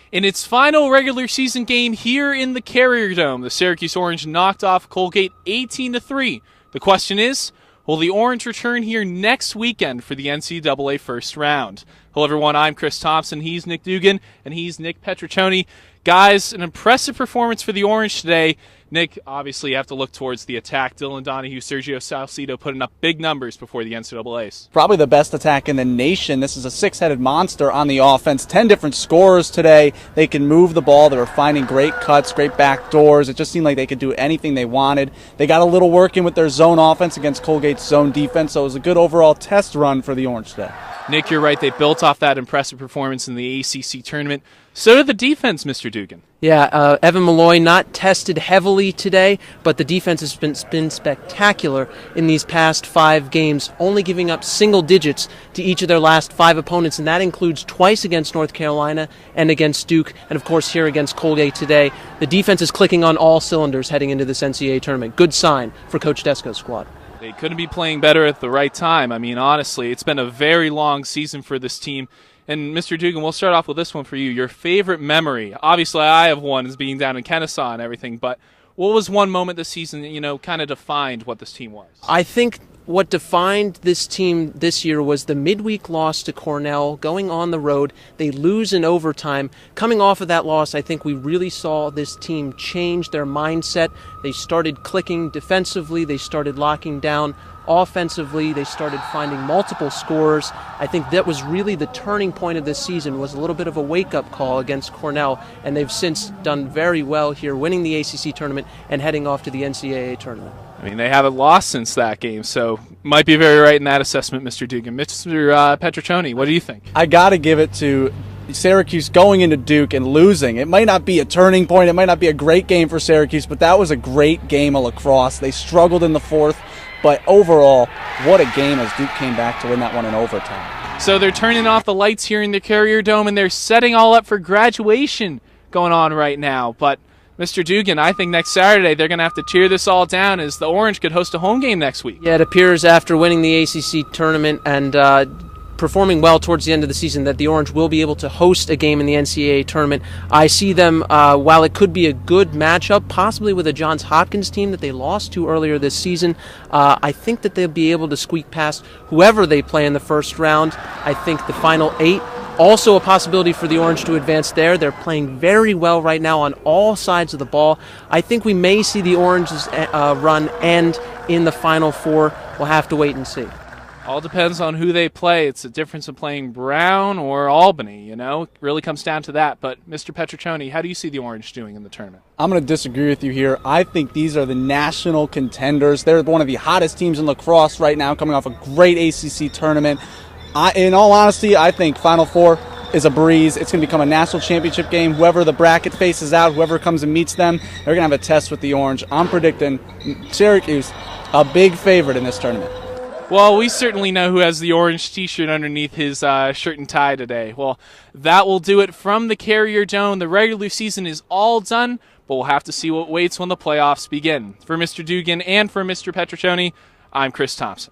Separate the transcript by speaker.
Speaker 1: In its final regular season game here in the Carrier Dome, the Syracuse Orange knocked off Colgate 18-3. The question is, will the Orange return here next weekend for the NCAA first round? Hello everyone, I'm Chris Thomsen, he's Nick Dugan, and he's Nick Petraccione. Guys, an impressive performance for the Orange today. Nick, obviously you have to look towards the attack. Dylan Donahue, Sergio Salcido putting up big numbers before the NCAAs.
Speaker 2: Probably the best attack in the nation. This is a six-headed monster on the offense. 10 different scorers today. They can move the ball. They were finding great cuts, great back doors. It just seemed like they could do anything they wanted. They got a little work in with their zone offense against Colgate's zone defense, so it was a good overall test run for the Orange today.
Speaker 1: Nick, you're right. They built off that impressive performance in the ACC tournament. So did the defense, Mr. Dugan.
Speaker 3: Yeah, Evan Malloy not tested heavily today, but the defense has been spectacular in these past 5 games, only giving up single digits to each of their last 5 opponents, and that includes twice against North Carolina and against Duke, and of course here against Colgate today. The defense is clicking on all cylinders heading into this NCAA tournament. Good sign for Coach Desko's squad.
Speaker 1: They couldn't be playing better at the right time. I mean, honestly, it's been a very long season for this team. And Mr. Dugan, we'll start off with this one for you. Your favorite memory. Obviously, I have one as being down in Kennesaw and everything, but what was one moment this season that, kind of defined what this team was?
Speaker 3: I think what defined this team this year was the midweek loss to Cornell, going on the road. They lose in overtime. Coming off of that loss, I think we really saw this team change their mindset. They started clicking defensively. They started locking down offensively. They started finding multiple scorers. I think that was really the turning point of this season, was a little bit of a wake-up call against Cornell, and they've since done very well here, winning the ACC tournament and heading off to the NCAA tournament.
Speaker 1: I mean, they haven't lost since that game, so might be very right in that assessment, Mr. Dugan. Mr. Petraccione, what do you think?
Speaker 2: I got to give it to Syracuse going into Duke and losing. It might not be a turning point. It might not be a great game for Syracuse, but that was a great game of lacrosse. They struggled in the fourth, but overall, what a game as Duke came back to win that one in overtime.
Speaker 1: So they're turning off the lights here in the Carrier Dome, and they're setting all up for graduation going on right now. But Mr. Dugan, I think next Saturday they're going to have to tear this all down as the Orange could host a home game next week.
Speaker 3: Yeah, it appears after winning the ACC tournament and performing well towards the end of the season that the Orange will be able to host a game in the NCAA tournament. I see them, while it could be a good matchup, possibly with a Johns Hopkins team that they lost to earlier this season, I think that they'll be able to squeak past whoever they play in the first round. I think the final 8, also a possibility for the Orange to advance there. They're playing very well right now on all sides of the ball. I think we may see the Orange's run end in the Final 4. We'll have to wait and see.
Speaker 1: All depends on who they play. It's a difference of playing Brown or Albany, It really comes down to that. But Mr. Petraccione, how do you see the Orange doing in the tournament?
Speaker 2: I'm going to disagree with you here. I think these are the national contenders. They're one of the hottest teams in lacrosse right now, coming off a great ACC tournament. In all honesty, I think Final 4 is a breeze. It's going to become a national championship game. Whoever the bracket faces out, whoever comes and meets them, they're going to have a test with the Orange. I'm predicting Syracuse a big favorite in this tournament.
Speaker 1: Well, we certainly know who has the orange T-shirt underneath his shirt and tie today. Well, that will do it from the Carrier Dome. The regular season is all done, but we'll have to see what waits when the playoffs begin. For Mr. Dugan and for Mr. Petraccione, I'm Chris Thomsen.